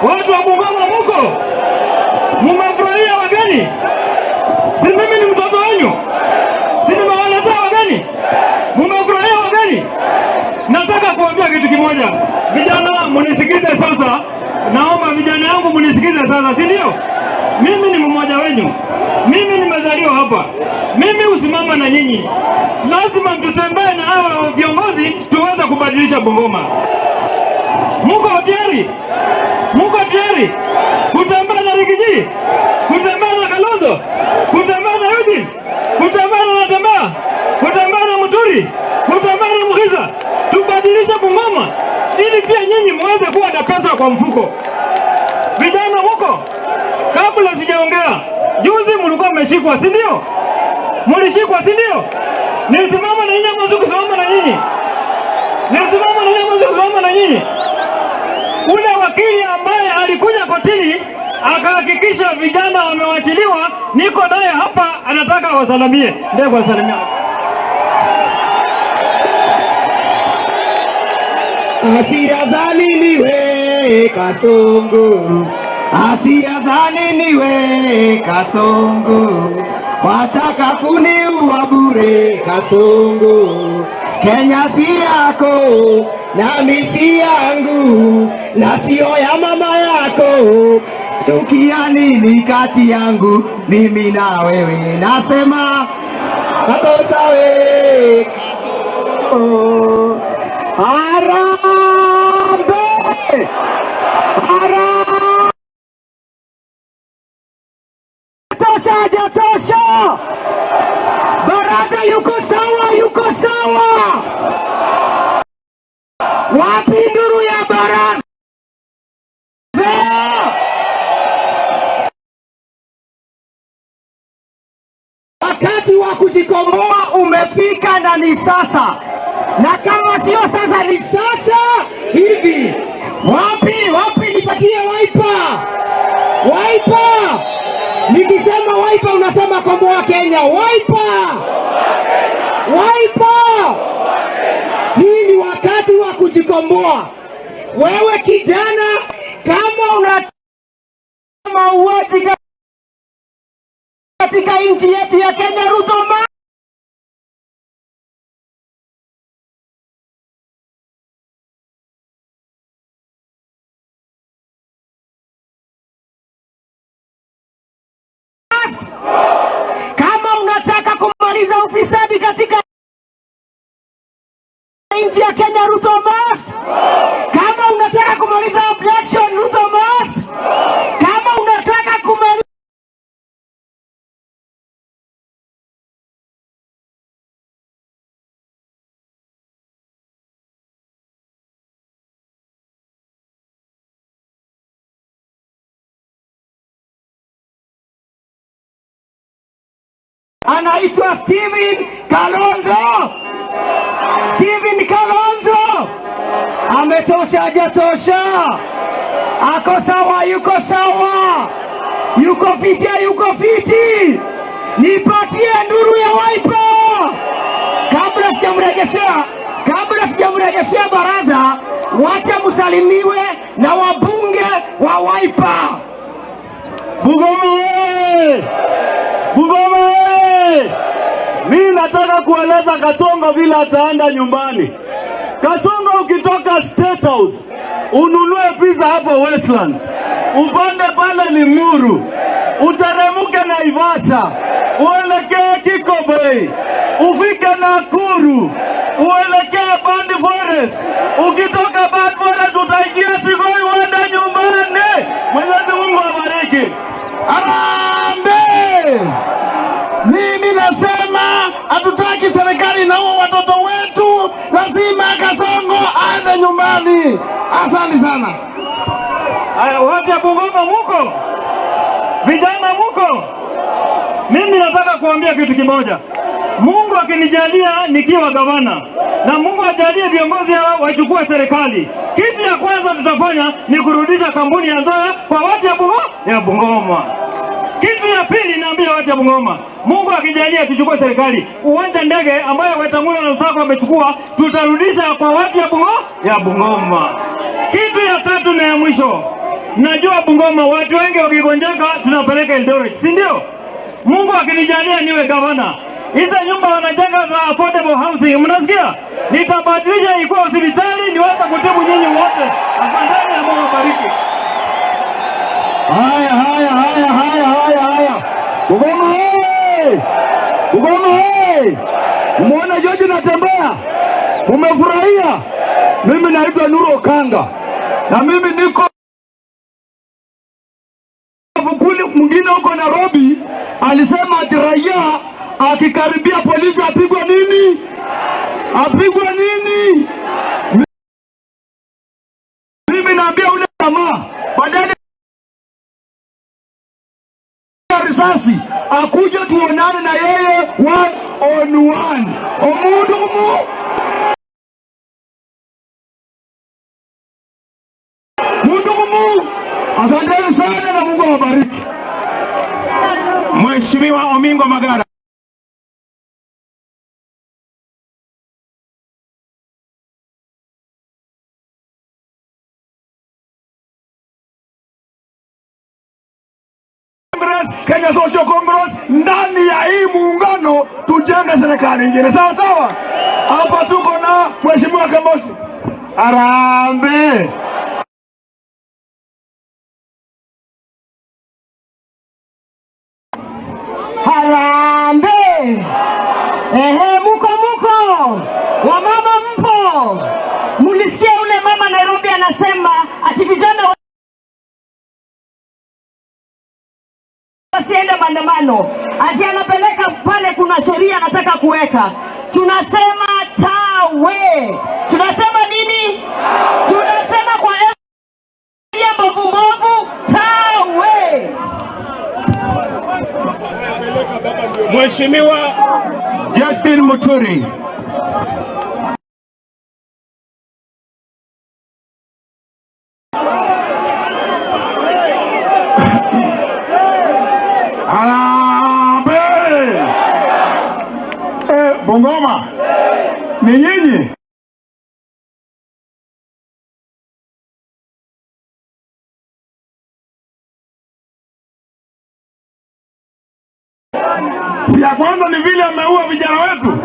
Watu wa Bungoma muko? Mumefurahia wageni? Si mimi ni mtoto wenu? Si nimewaletea wageni? Mumefurahia wageni? Nataka kuambia kitu kimoja. Vijana munisikize sasa. Naomba vijana yangu munisikize sasa, si ndio? Mimi ni mmoja wenu. Mimi nimezaliwa hapa. Mimi usimama na nyinyi. Lazima tutembee na hawa viongozi tuweze kubadilisha Bungoma. Muko tayari? Muko tayari? Kutembea na Rigiji? Kutembea na Kalonzo? Kutembea na Eugene? Kutembea na Natembea? Kutembea na Muturi? Kutembea na Mugiza? Tubadilishe Bungoma ili pia nyinyi muweze kuwa na pesa kwa mfuko. Vijana muko? Kabla sijaongea, juzi mlikuwa mmeshikwa, si ndio? Mlishikwa, si ndio? Nilisimama na nyinyi mwanzo kusimama na nyinyi. Nilisimama na nyinyi mwanzo kusimama na nyinyi. Ule wakili ambaye alikuja kotini akahakikisha vijana wamewachiliwa, niko naye hapa, anataka wasalamie. Ndio wasalimia. Hasira za nini we Kasongo? Hasira za nini we Kasongo? Wataka kuniua bure Kasongo. Kenya si yako nami si yangu, na sio ya mama yako. Chukia nini kati yangu mimi na wewe? Nasema makosa we Kasongo. Harambee! Harambee! Tosha! Baraza yuko sawa, yuko sawa. Wapi nduru ya baraza? Wakati wa kujikomboa umefika na ni sasa. Na kama sio sasa ni sasa hivi. Wapi nipatie Wiper. Nikisema Wiper unasema komboa Kenya. Wiper. Hii ni wakati wa kujikomboa. Wewe kijana, kama una mauaji katika nchi yetu ya Kenya, Ruto kama unataka kumaliza ufisadi katika nchi ya Kenya, Ruto must. Kama unataka kumaliza abduction, Ruto must. Kama unataka kumaliza anaitwa Steven Kalonzo. Ametosha, hajatosha? Ako sawa, yuko sawa? Yuko fiti? Nipatie nduru ya Wiper. Kabla sijamregeshea baraza, wacha msalimiwe na wabunge wa Wiper. Bungoma! Mimi nataka kueleza Kasongo vile ataenda nyumbani. Kasongo, ukitoka State House ununue pizza hapo Westlands, upande pale ni Muru, uteremuke Naivasha, uelekee Kikobei, ufike Nakuru, uelekee Band Forest. Ukitoka Band Forest utaingia Sigoi uende nyumbani. Mwenyezi Mungu awabariki. Harambee! Mimi nasema hatutaki serikali na watoto wetu, lazima Kasongo aende nyumbani. Asante sana. Watu wa Bungoma muko? Vijana muko? Mimi nataka kuambia kitu kimoja. Mungu akinijalia nikiwa gavana na Mungu ajalie viongozi hao wachukue serikali, kitu ya kwanza tutafanya ni kurudisha kampuni ya Nzoia kwa watu ya Bungoma. Kitu ya pili naambia watu ya Bungoma, Mungu akijalia tuchukue serikali, uwanja ndege ambayo Wetangula na Lusaka wamechukua tutarudisha kwa watu ya Bungoma. Kitu ya tatu na ya mwisho, najua Bungoma watu wengi wakigonjeka tunapeleka Eldoret, si ndio? Mungu akinijalia niwe gavana, hizo nyumba wanajenga za affordable housing, mnasikia? Nitabadilisha ikuwa hospitali niweze kutibu nyinyi wote. Asanteni na Mungu abariki. Haya. Bungoma hey! Bungoma hey! Umeona George natembea? Umefurahia? Mimi naitwa Nuru Kanga. Na mimi niko kule mwingine huko Nairobi alisema ati raia akikaribia polisi apigwa nini? Apigwa nini? Mimi naambia ule jamaa badala risasi akuje tuonane na yeye one on one. Omundumu mundumu. Asanteni sana na Mungu awabariki. Mheshimiwa Omingo Magara. Kenya Social Congress ndani ya hii muungano tujenge serikali nyingine. Sawa sawa. Hapa tuko na Mheshimiwa Kambosi. Arambe. Harambe. Muko. Wamama mpo. Mulisikia ule mama Nairobi anasema ati vijana wasiende maandamano. Ati anapeleka pale kuna sheria anataka kuweka. Tunasema tawe. Tunasema nini? Tunasema kwa mbovu tawe. Mheshimiwa Justin Muturi. Bungoma ni nyinyi. Si ya kwanza ni vile ameua vijana wetu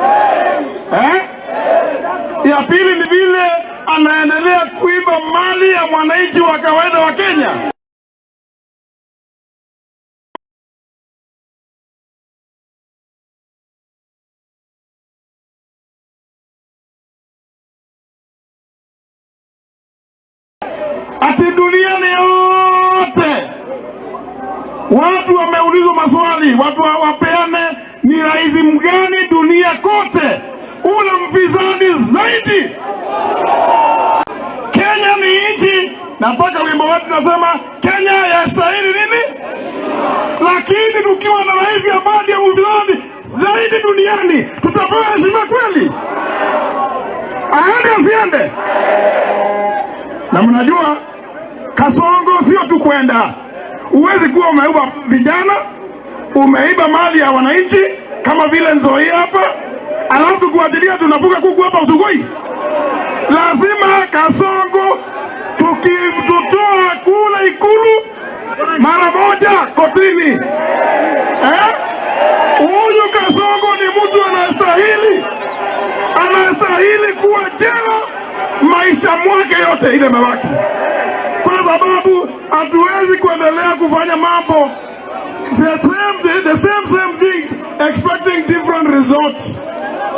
Ya pili ni vile anaendelea kuiba mali ya mwananchi wa kawaida wa Kenya. Ati duniani yote watu wameulizwa maswali, watu wapeane ni rais mgani dunia kote ule mfisadi zaidi. Kenya ni nchi, na mpaka wimbo wetu nasema Kenya yastahili nini, lakini tukiwa na rais ambaye ndiye mfisadi zaidi duniani tutapewa heshima kweli? Aende asiende? Na mnajua Kasongo sio tu kwenda. Uwezi kuwa umeiba vijana, umeiba mali ya wananchi kama vile Nzoi hapa, alafu kuadilia tunavuka kuku hapa Usugoi. Lazima Kasongo tukitutoa kula Ikulu mara moja kotini. Huyu Kasongo ni mtu anastahili kuwa jela maisha mwake yote ile mabaki, kwa sababu hatuwezi kuendelea kufanya mambo the same things expecting different results.